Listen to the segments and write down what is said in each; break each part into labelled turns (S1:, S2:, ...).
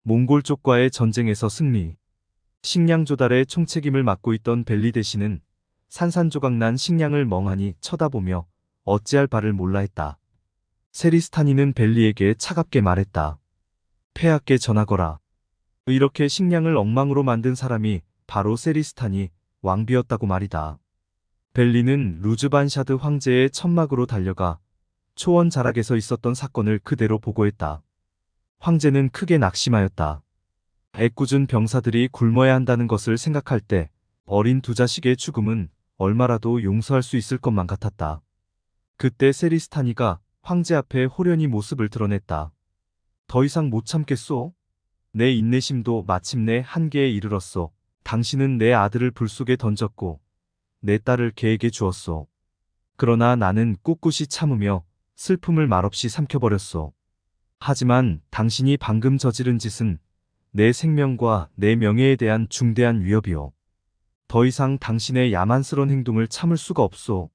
S1: 몽골 쪽과의 전쟁에서 승리. 식량 조달의 총책임을 맡고 있던 벨리 대신은 산산조각난 식량을 멍하니 쳐다보며 어찌할 바를 몰라 했다. 세리스타니는 벨리에게 차갑게 말했다. 폐하께 전하거라. 이렇게 식량을 엉망으로 만든 사람이 바로 세리스타니 왕비였다고 말이다. 벨리는 루즈반샤드 황제의 천막으로 달려가 초원 자락에서 있었던 사건을 그대로 보고했다. 황제는 크게 낙심하였다. 애꿎은 병사들이 굶어야 한다는 것을 생각할 때 어린 두 자식의 죽음은 얼마라도 용서할 수 있을 것만 같았다. 그때 세리스타니가 황제 앞에 호련히 모습을 드러냈다. 더 이상 못 참겠소? 내 인내심도 마침내 한계에 이르렀소. 당신은 내 아들을 불 속에 던졌고 내 딸을 개에게 주었소. 그러나 나는 꿋꿋이 참으며 슬픔을 말없이 삼켜버렸소. 하지만 당신이 방금 저지른 짓은 내 생명과 내 명예에 대한 중대한 위협이오. 더 이상 당신의 야만스러운 행동을 참을 수가 없소.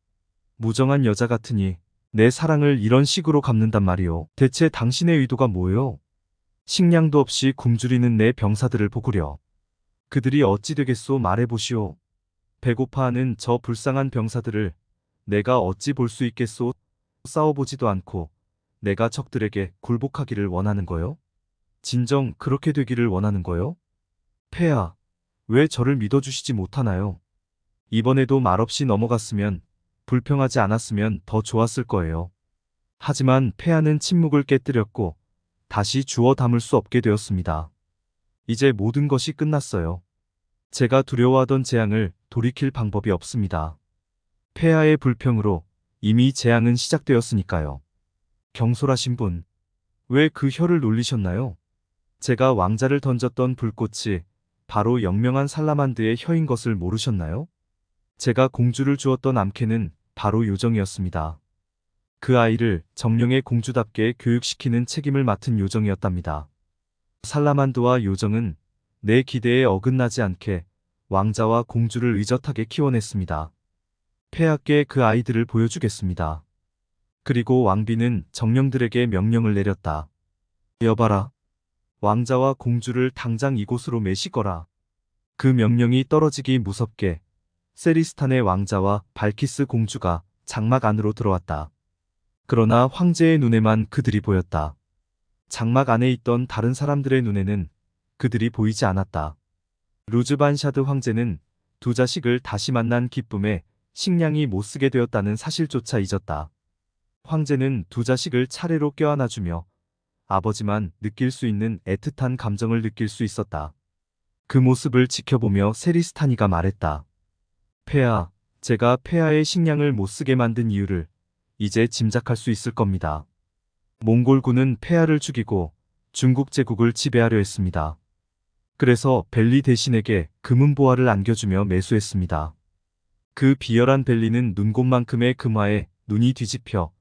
S1: 무정한 여자 같으니 내 사랑을 이런 식으로 갚는단 말이오. 대체 당신의 의도가 뭐요? 식량도 없이 굶주리는 내 병사들을 보구려. 그들이 어찌 되겠소? 말해보시오. 배고파하는 저 불쌍한 병사들을 내가 어찌 볼 수 있겠소? 싸워보지도 않고 내가 적들에게 굴복하기를 원하는 거요? 진정 그렇게 되기를 원하는 거요? 폐하, 왜 저를 믿어주시지 못하나요? 이번에도 말없이 넘어갔으면, 불평하지 않았으면 더 좋았을 거예요. 하지만 폐하는 침묵을 깨뜨렸고 다시 주워 담을 수 없게 되었습니다. 이제 모든 것이 끝났어요. 제가 두려워하던 재앙을 돌이킬 방법이 없습니다. 폐하의 불평으로 이미 재앙은 시작되었으니까요. 경솔하신 분, 왜 그 혀를 놀리셨나요? 제가 왕자를 던졌던 불꽃이 바로 영명한 살라만드의 혀인 것을 모르셨나요? 제가 공주를 주었던 암캐는 바로 요정이었습니다. 그 아이를 정령의 공주답게 교육시키는 책임을 맡은 요정이었답니다. 살라만드와 요정은 내 기대에 어긋나지 않게 왕자와 공주를 의젓하게 키워냈습니다. 폐하께 그 아이들을 보여주겠습니다. 그리고 왕비는 정령들에게 명령을 내렸다. 여봐라. 왕자와 공주를 당장 이곳으로 메시거라. 그 명령이 떨어지기 무섭게 세리스탄의 왕자와 발키스 공주가 장막 안으로 들어왔다. 그러나 황제의 눈에만 그들이 보였다. 장막 안에 있던 다른 사람들의 눈에는 그들이 보이지 않았다. 루즈반샤드 황제는 두 자식을 다시 만난 기쁨에 식량이 못쓰게 되었다는 사실조차 잊었다. 황제는 두 자식을 차례로 껴안아주며 아버지만 느낄 수 있는 애틋한 감정을 느낄 수 있었다. 그 모습을 지켜보며 세리스타니가 말했다. 폐하, 제가 폐하의 식량을 못쓰게 만든 이유를 이제 짐작할 수 있을 겁니다. 몽골군은 폐하를 죽이고 중국 제국을 지배하려 했습니다. 그래서 벨리 대신에게 금은보화를 안겨주며 매수했습니다. 그 비열한 벨리는 눈곱만큼의 금화에 눈이 뒤집혀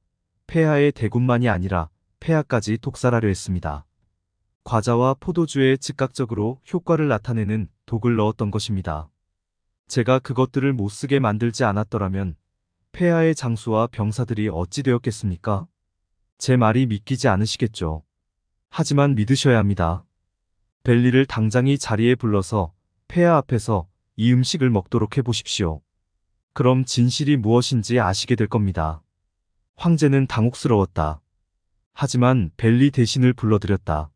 S1: 폐하의 대군만이 아니라 폐하까지 독살하려 했습니다. 과자와 포도주에 즉각적으로 효과를 나타내는 독을 넣었던 것입니다. 제가 그것들을 못쓰게 만들지 않았더라면 폐하의 장수와 병사들이 어찌 되었겠습니까? 제 말이 믿기지 않으시겠죠. 하지만 믿으셔야 합니다. 벨리를 당장이 자리에 불러서 폐하 앞에서 이 음식을 먹도록 해보십시오. 그럼 진실이 무엇인지 아시게 될 겁니다. 황제는 당혹스러웠다. 하지만 벨리 대신을 불러들였다.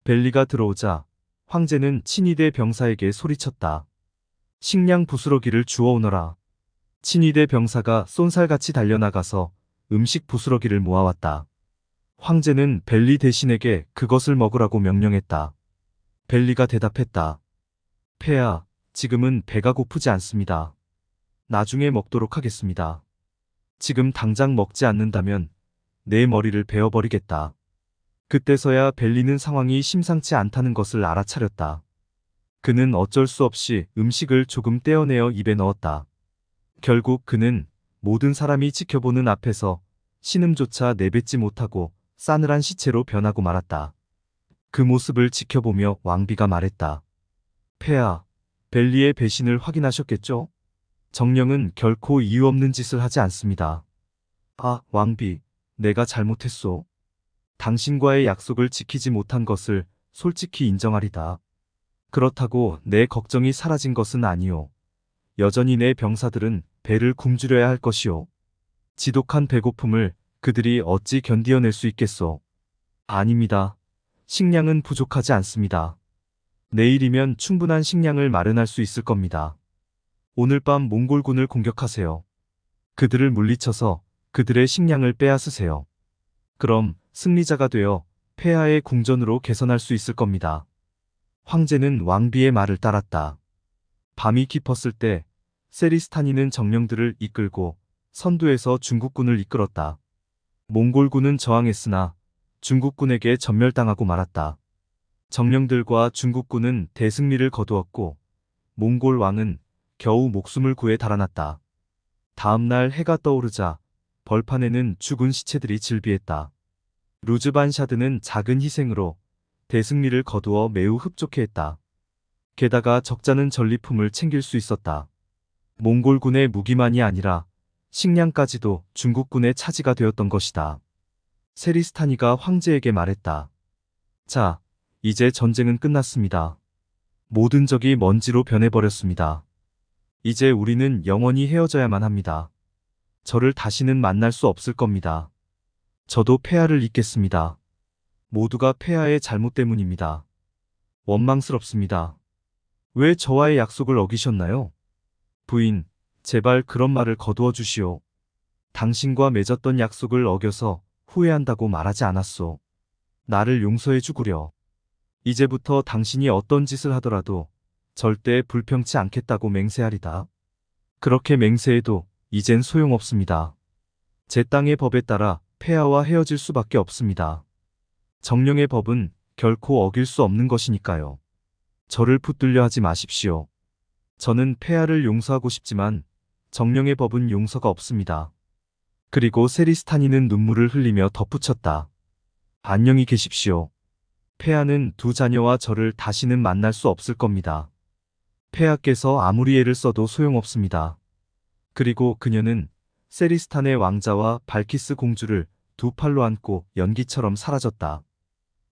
S1: 벨리가 들어오자 황제는 친위대 병사에게 소리쳤다. 식량 부스러기를 주워오너라. 친위대 병사가 쏜살같이 달려나가서 음식 부스러기를 모아왔다. 황제는 벨리 대신에게 그것을 먹으라고 명령했다. 벨리가 대답했다. 폐하, 지금은 배가 고프지 않습니다. 나중에 먹도록 하겠습니다. 지금 당장 먹지 않는다면 내 머리를 베어버리겠다. 그때서야 벨리는 상황이 심상치 않다는 것을 알아차렸다. 그는 어쩔 수 없이 음식을 조금 떼어내어 입에 넣었다. 결국 그는 모든 사람이 지켜보는 앞에서 신음조차 내뱉지 못하고 싸늘한 시체로 변하고 말았다. 그 모습을 지켜보며 왕비가 말했다. 폐하, 벨리의 배신을 확인하셨겠죠? 정령은 결코 이유 없는 짓을 하지 않습니다. 아, 왕비, 내가 잘못했소. 당신과의 약속을 지키지 못한 것을 솔직히 인정하리다. 그렇다고 내 걱정이 사라진 것은 아니오. 여전히 내 병사들은 배를 굶주려야 할 것이오. 지독한 배고픔을 그들이 어찌 견디어낼 수 있겠소. 아닙니다. 식량은 부족하지 않습니다. 내일이면 충분한 식량을 마련할 수 있을 겁니다. 오늘 밤 몽골군을 공격하세요. 그들을 물리쳐서 그들의 식량을 빼앗으세요. 그럼 승리자가 되어 폐하의 궁전으로 개선할 수 있을 겁니다. 황제는 왕비의 말을 따랐다. 밤이 깊었을 때 세리스타니는 정령들을 이끌고 선두에서 중국군을 이끌었다. 몽골군은 저항했으나 중국군에게 전멸당하고 말았다. 정령들과 중국군은 대승리를 거두었고 몽골 왕은 겨우 목숨을 구해 달아났다. 다음 날 해가 떠오르자 벌판에는 죽은 시체들이 즐비했다. 루즈반샤드는 작은 희생으로 대승리를 거두어 매우 흡족해했다. 게다가 적자는 전리품을 챙길 수 있었다. 몽골군의 무기만이 아니라 식량까지도 중국군의 차지가 되었던 것이다. 세리스타니가 황제에게 말했다. 자, 이제 전쟁은 끝났습니다. 모든 적이 먼지로 변해버렸습니다. 이제 우리는 영원히 헤어져야만 합니다. 저를 다시는 만날 수 없을 겁니다. 저도 폐하를 잇겠습니다. 모두가 폐하의 잘못 때문입니다. 원망스럽습니다. 왜 저와의 약속을 어기셨나요? 부인, 제발 그런 말을 거두어 주시오. 당신과 맺었던 약속을 어겨서 후회한다고 말하지 않았소. 나를 용서해 주구려. 이제부터 당신이 어떤 짓을 하더라도 절대 불평치 않겠다고 맹세하리다. 그렇게 맹세해도 이젠 소용없습니다. 제 땅의 법에 따라 폐하와 헤어질 수밖에 없습니다. 정령의 법은 결코 어길 수 없는 것이니까요. 저를 붙들려 하지 마십시오. 저는 폐하를 용서하고 싶지만 정령의 법은 용서가 없습니다. 그리고 세리스타니는 눈물을 흘리며 덧붙였다. 안녕히 계십시오. 폐하는 두 자녀와 저를 다시는 만날 수 없을 겁니다. 폐하께서 아무리 애를 써도 소용없습니다. 그리고 그녀는 세리스탄의 왕자와 발키스 공주를 두 팔로 안고 연기처럼 사라졌다.